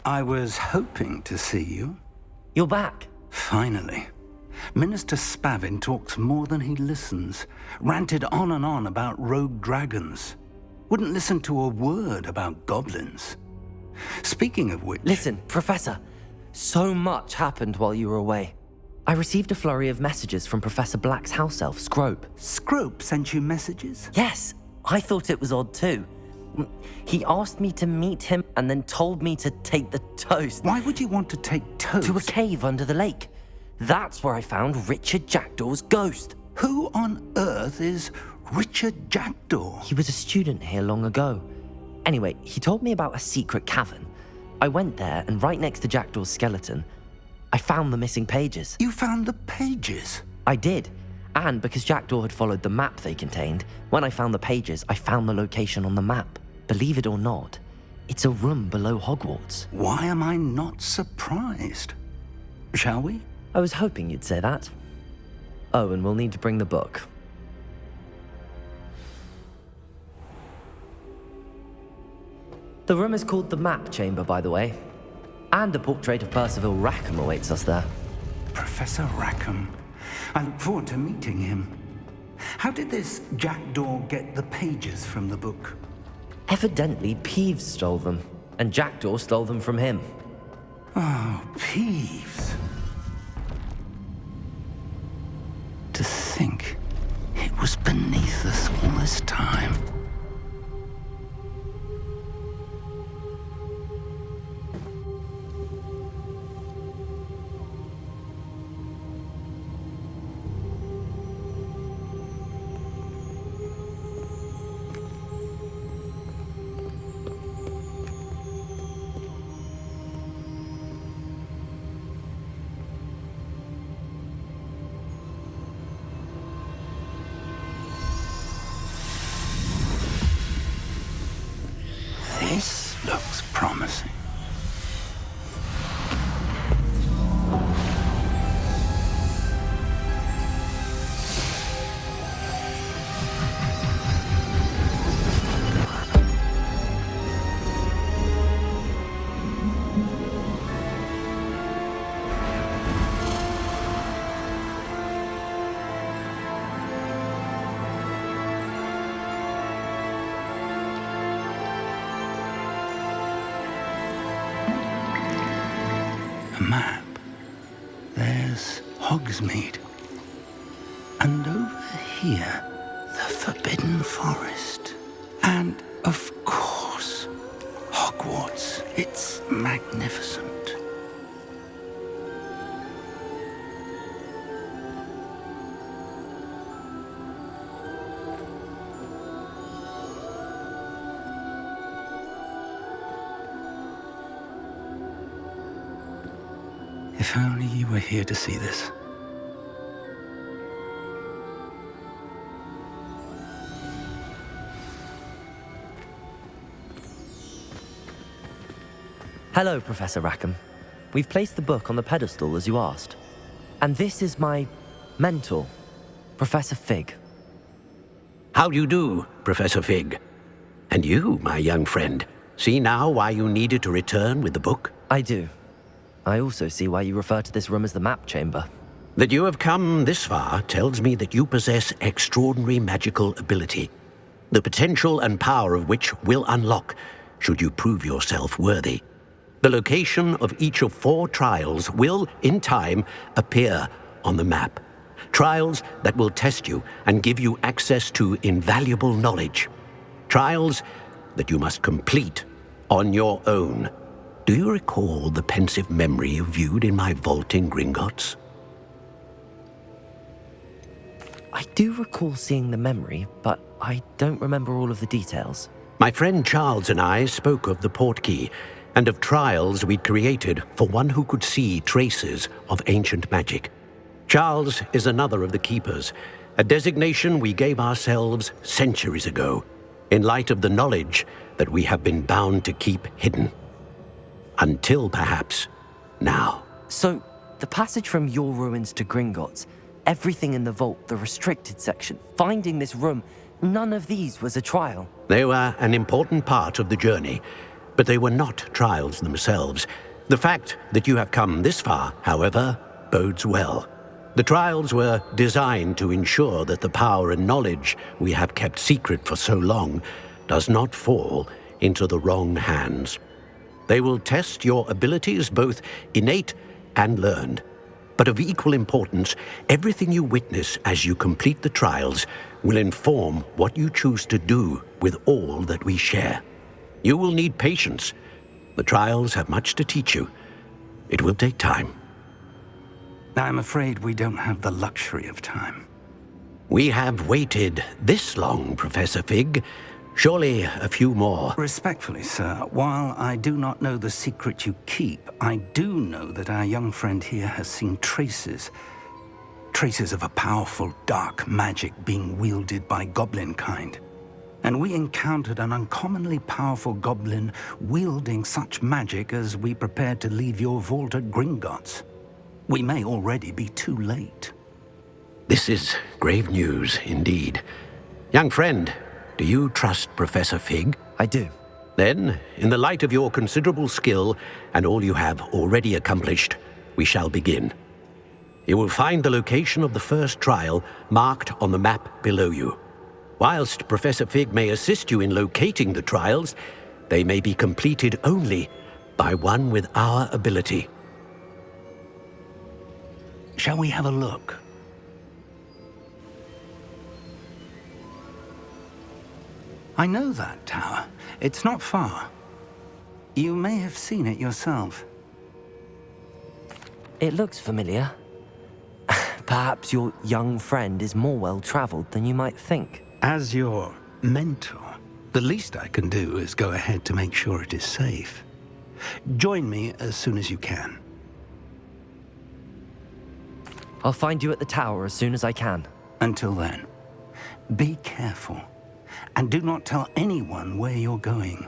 I was hoping to see you. You're back. Finally. Minister Spavin talks more than he listens. Ranted on and on about rogue dragons. Wouldn't listen to a word about goblins. Speaking of which... Listen, Professor. So much happened while you were away. I received a flurry of messages from Professor Black's house elf, Scrope. Scrope sent you messages? Yes, I thought it was odd too. He asked me to meet him and then told me to take the toast. Why would you want to take toast? To a cave under the lake. That's where I found Richard Jackdaw's ghost. Who on earth is Richard Jackdaw? He was a student here long ago. Anyway, he told me about a secret cavern. I went there, and right next to Jackdaw's skeleton, I found the missing pages. You found the pages? I did. And because Jackdaw had followed the map they contained, when I found the pages, I found the location on the map. Believe it or not, it's a room below Hogwarts. Why am I not surprised? Shall we? I was hoping you'd say that. Oh, and we'll need to bring the book. The room is called the Map Chamber, by the way. And a portrait of Percival Rackham awaits us there. Professor Rackham. I look forward to meeting him. How did this Jackdaw get the pages from the book? Evidently, Peeves stole them, and Jackdaw stole them from him. Oh, Peeves. To think it was beneath us all this time. This looks promising. A map. There's Hogsmeade. And over here, the Forbidden Forest. And, of course, Hogwarts. It's magnificent. If only you were here to see this. Hello, Professor Rackham. We've placed the book on the pedestal as you asked. And this is my mentor, Professor Fig. How do you do, Professor Fig? And you, my young friend, see now why you needed to return with the book? I do. I also see why you refer to this room as the Map Chamber. That you have come this far tells me that you possess extraordinary magical ability, the potential and power of which will unlock should you prove yourself worthy. The location of each of 4 trials will, in time, appear on the map. Trials that will test you and give you access to invaluable knowledge. Trials that you must complete on your own. Do you recall the pensive memory you viewed in my vault in Gringotts? I do recall seeing the memory, but I don't remember all of the details. My friend Charles and I spoke of the portkey and of trials we'd created for one who could see traces of ancient magic. Charles is another of the keepers, a designation we gave ourselves centuries ago, in light of the knowledge that we have been bound to keep hidden. Until, perhaps, now. So, the passage from your ruins to Gringotts, everything in the vault, the restricted section, finding this room, none of these was a trial. They were an important part of the journey, but they were not trials themselves. The fact that you have come this far, however, bodes well. The trials were designed to ensure that the power and knowledge we have kept secret for so long does not fall into the wrong hands. They will test your abilities, both innate and learned. But of equal importance, everything you witness as you complete the trials will inform what you choose to do with all that we share. You will need patience. The trials have much to teach you. It will take time. I'm afraid we don't have the luxury of time. We have waited this long, Professor Fig. Surely a few more. Respectfully, sir, while I do not know the secret you keep, I do know that our young friend here has seen traces of a powerful dark magic being wielded by goblin kind. And we encountered an uncommonly powerful goblin wielding such magic as we prepared to leave your vault at Gringotts. We may already be too late. This is grave news indeed. Young friend, do you trust Professor Fig? I do. Then, in the light of your considerable skill and all you have already accomplished, we shall begin. You will find the location of the first trial marked on the map below you. Whilst Professor Fig may assist you in locating the trials, they may be completed only by one with our ability. Shall we have a look? I know that tower. It's not far. You may have seen it yourself. It looks familiar. Perhaps your young friend is more well-traveled than you might think. As your mentor, the least I can do is go ahead to make sure it is safe. Join me as soon as you can. I'll find you at the tower as soon as I can. Until then, be careful, and do not tell anyone where you're going.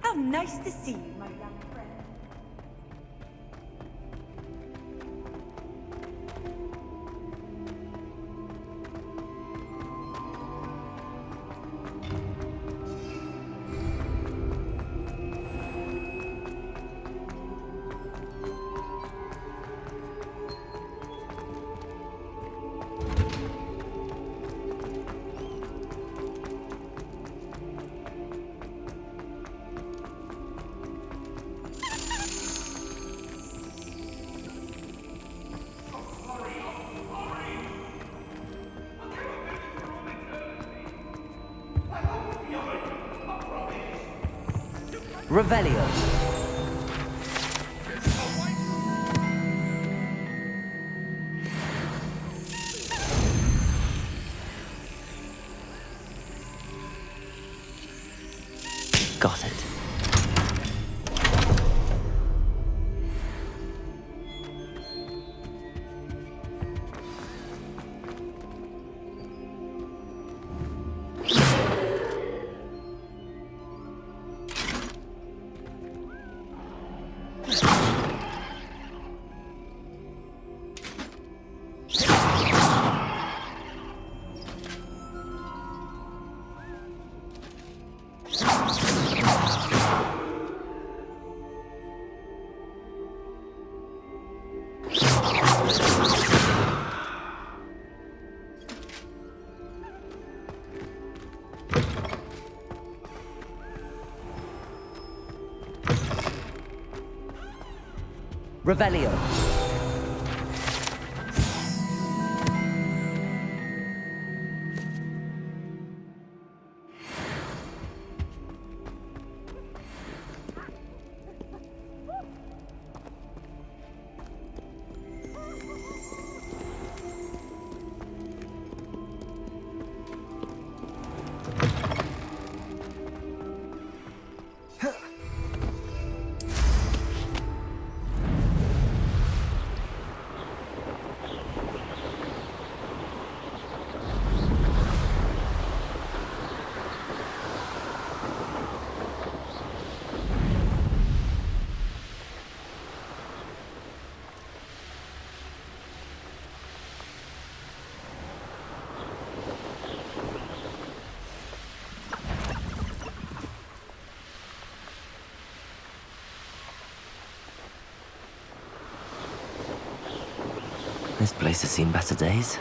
How nice to see you, my young friend. Revelio. Got it. Revelio. This place has seen better days.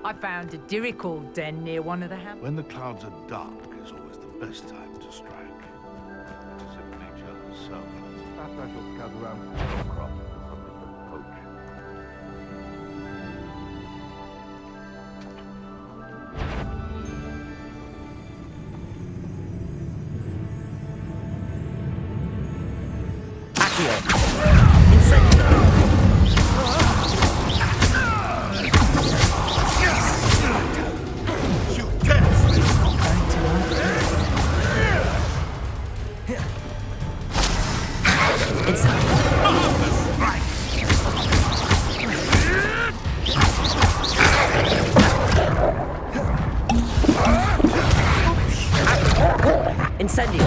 I found a dirical den near one of the houses. When the clouds are dark is always the best time to strike. It is in nature herself. Perhaps I shall scout around the crop for something to poach. Accio! Incendio! Incendio!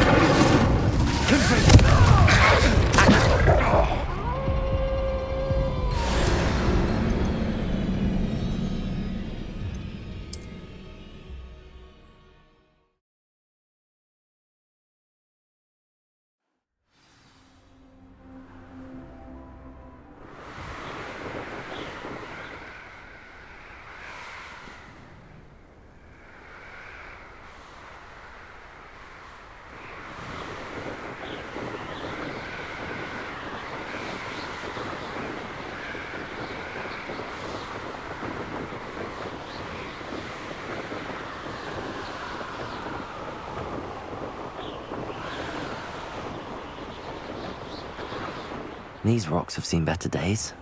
These rocks have seen better days.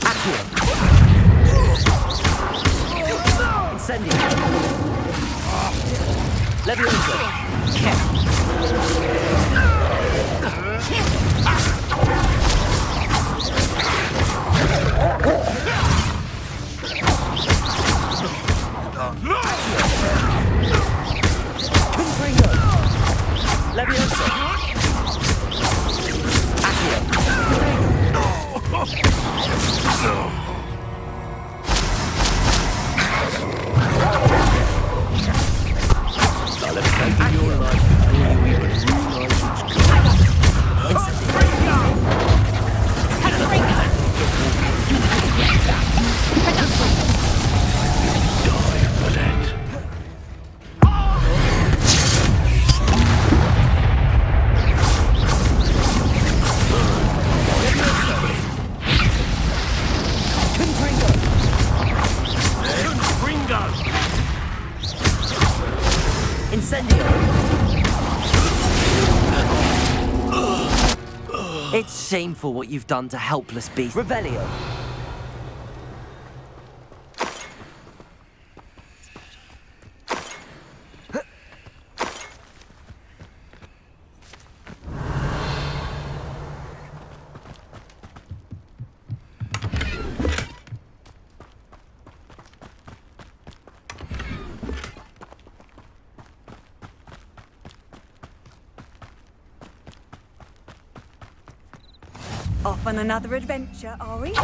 Accio! Incendio! Levioso! Levioso! It's shameful what you've done to helpless beasts. Revelio! Off on another adventure, are we?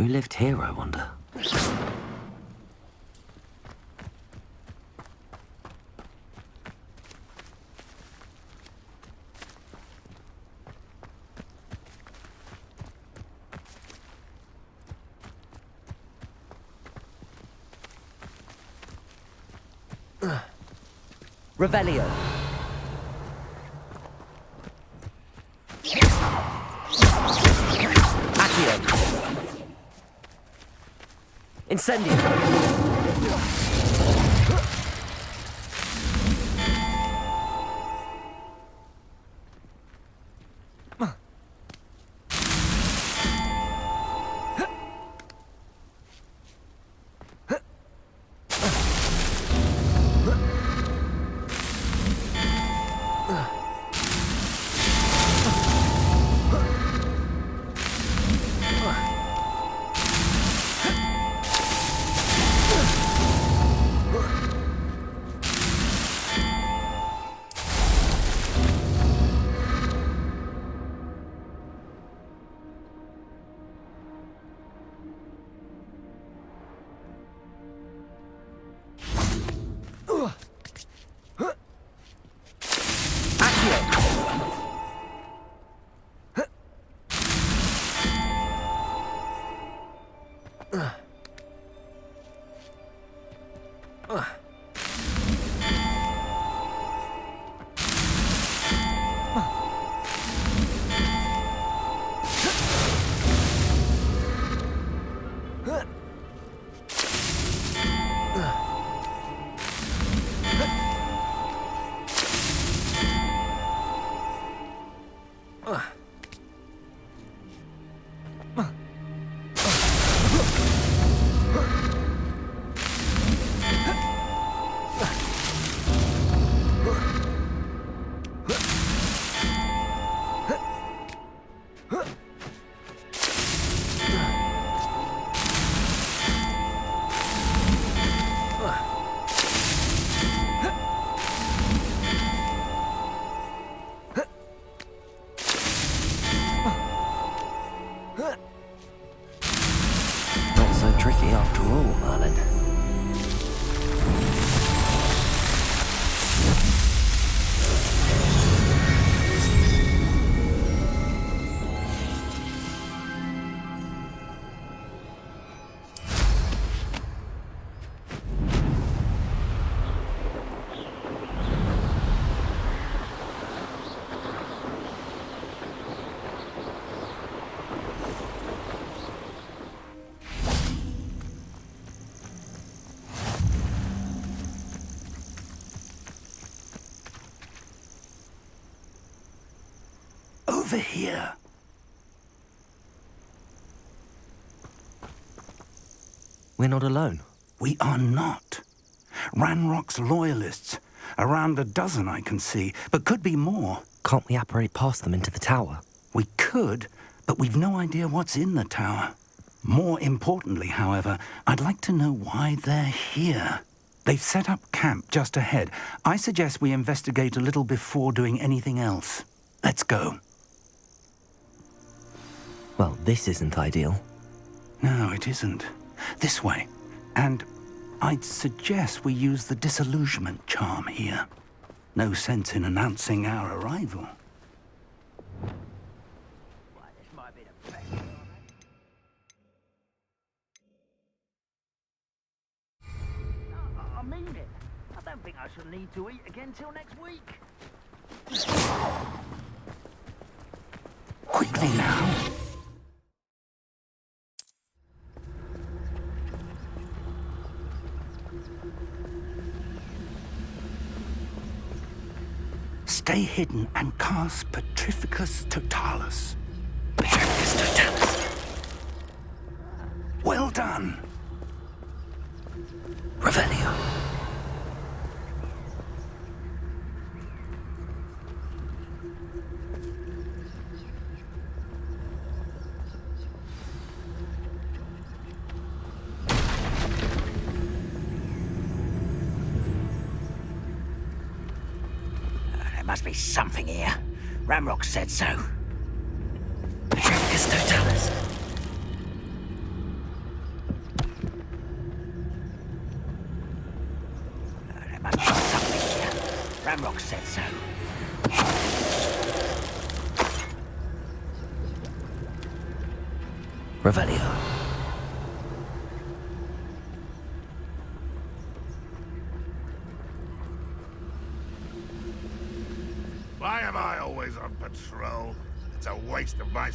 Who lived here, I wonder? Revelio. Accio. Incendio. Not so tricky after all, Merlin. Over here. We're not alone. We are not. Ranrock's loyalists. Around a dozen I can see, but could be more. Can't we apparate past them into the tower? We could, but we've no idea what's in the tower. More importantly, however, I'd like to know why they're here. They've set up camp just ahead. I suggest we investigate a little before doing anything else. Let's go. Well, this isn't ideal. No, it isn't. This way. And I'd suggest we use the disillusionment charm here. No sense in announcing our arrival. I mean it. I don't think I shall need to eat again till next week. Quickly now. Stay hidden and cast Petrificus Totalis. Petrificus Totalis. Well done. Revelio. There must be something here. Ramrock said so. Petrificus Totalis. Revelio. Why am I always on patrol? It's a waste of my...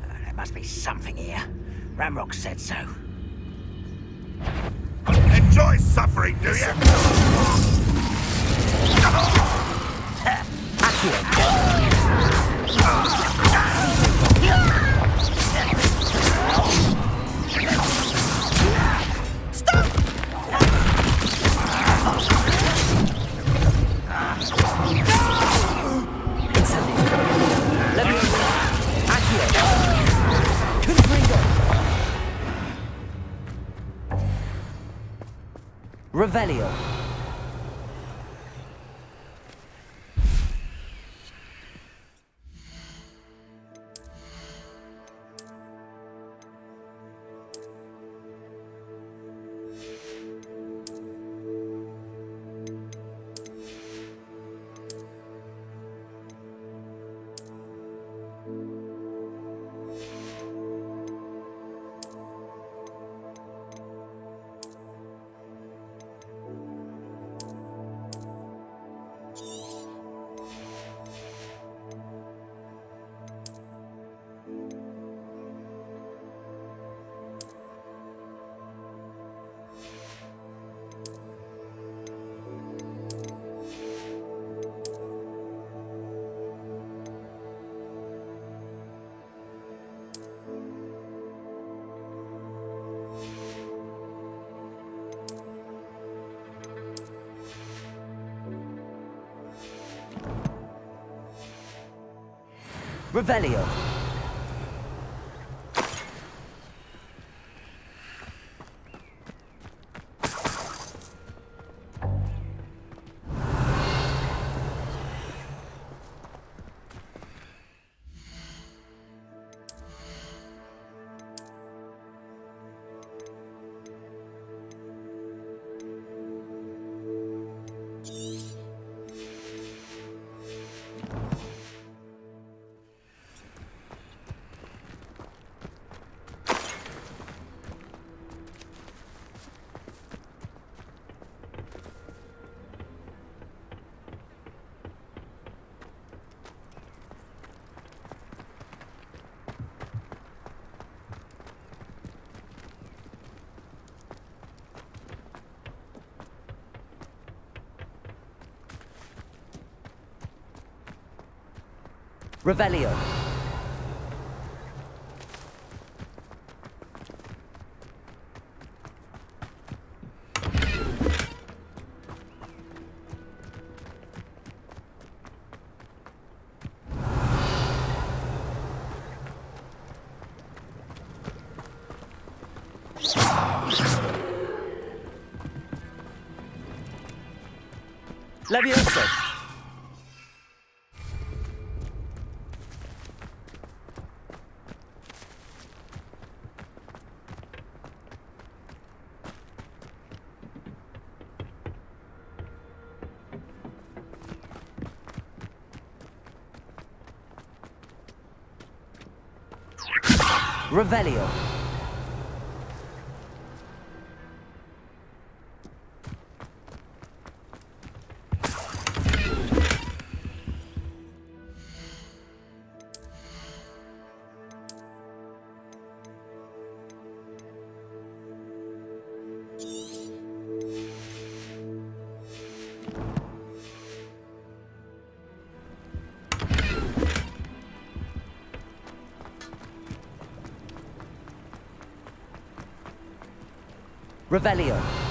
There must be something here. Ramrock said so. Enjoy suffering, do you? Revelio. Revelio. Revelio. Levioso. Revelio. Revelio.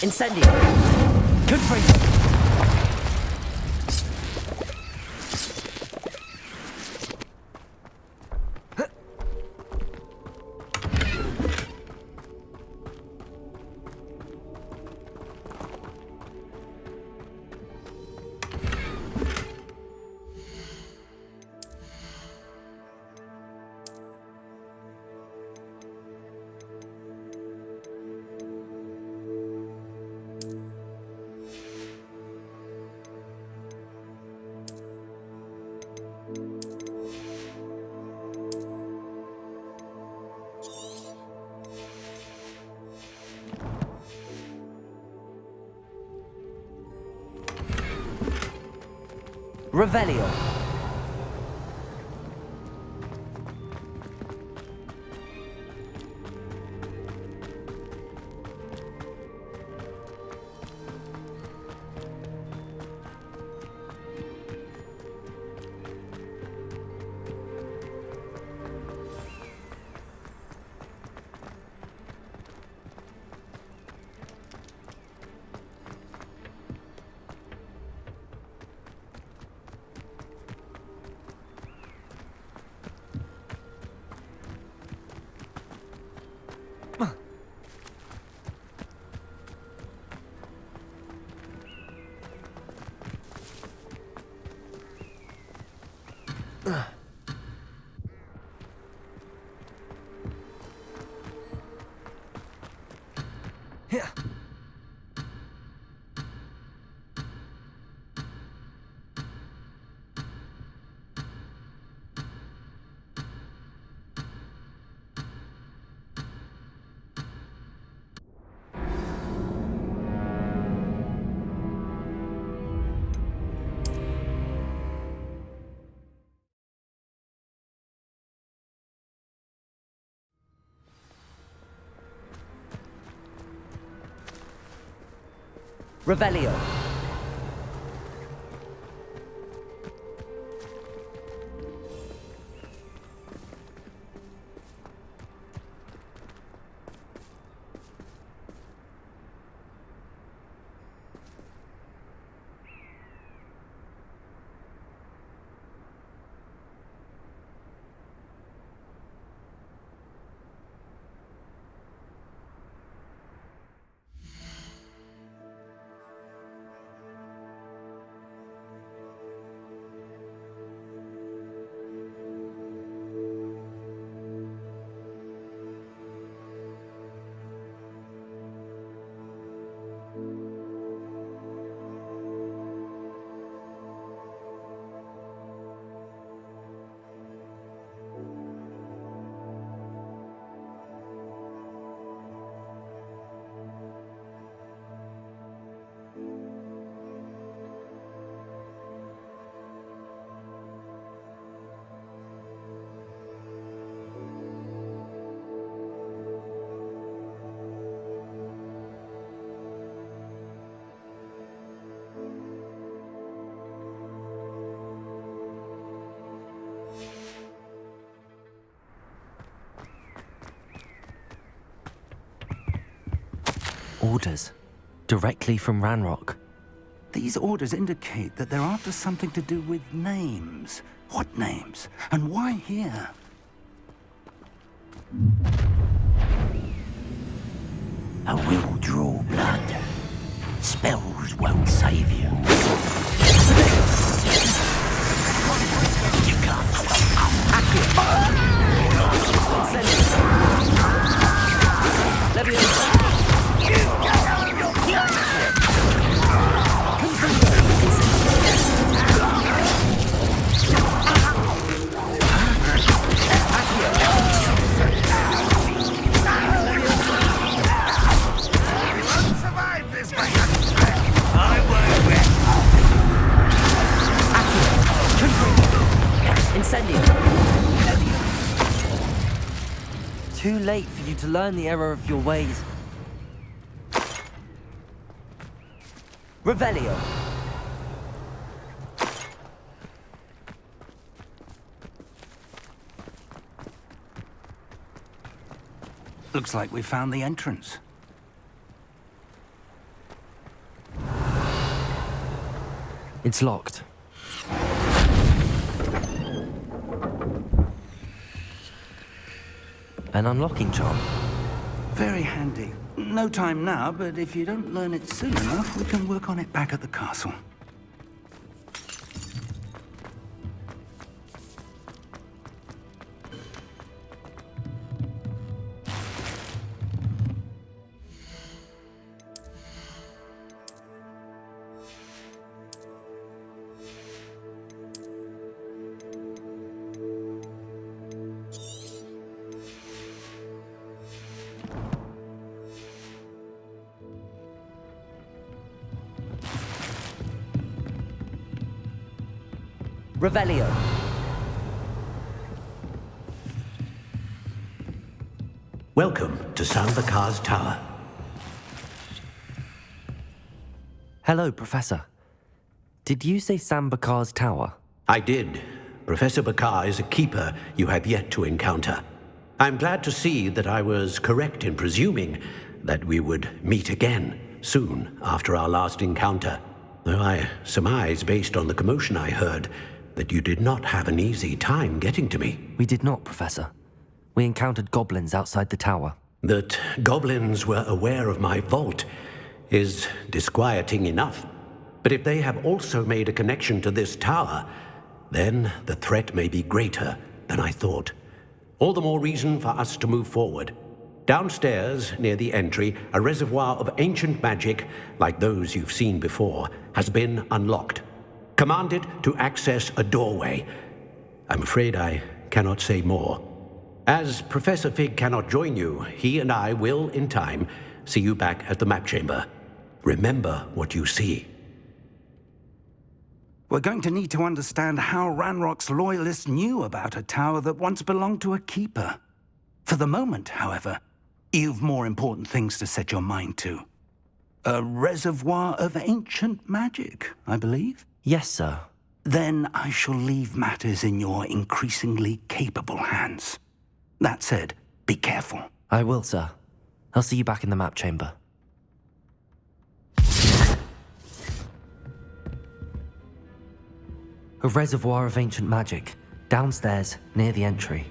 Incendio! Confringo! Revelio. Yeah. Revelio. Orders. Directly from Ranrock. These orders indicate that they're after something to do with names. What names? And why here? I will draw blood. Spells won't save you. You can't Too late for you to learn the error of your ways. Revelio. Looks like we found the entrance. It's locked. An unlocking charm. Very handy. No time now, but if you don't learn it soon enough, we can work on it back at the castle. Revelio. Welcome to Sambakar's Tower. Hello, Professor. Did you say Sambakar's Tower? I did. Professor Bakar is a keeper you have yet to encounter. I'm glad to see that I was correct in presuming that we would meet again soon after our last encounter, though I surmise, based on the commotion I heard, that you did not have an easy time getting to me. We did not, Professor. We encountered goblins outside the tower. That goblins were aware of my vault is disquieting enough. But if they have also made a connection to this tower, then the threat may be greater than I thought. All the more reason for us to move forward. Downstairs, near the entry, a reservoir of ancient magic, like those you've seen before, has been unlocked. Commanded to access a doorway. I'm afraid I cannot say more. As Professor Fig cannot join you, he and I will, in time, see you back at the map chamber. Remember what you see. We're going to need to understand how Ranrock's loyalists knew about a tower that once belonged to a keeper. For the moment, however, you've more important things to set your mind to. A reservoir of ancient magic, I believe? Yes, sir. Then I shall leave matters in your increasingly capable hands. That said, be careful. I will, sir. I'll see you back in the map chamber. A reservoir of ancient magic, downstairs, near the entry.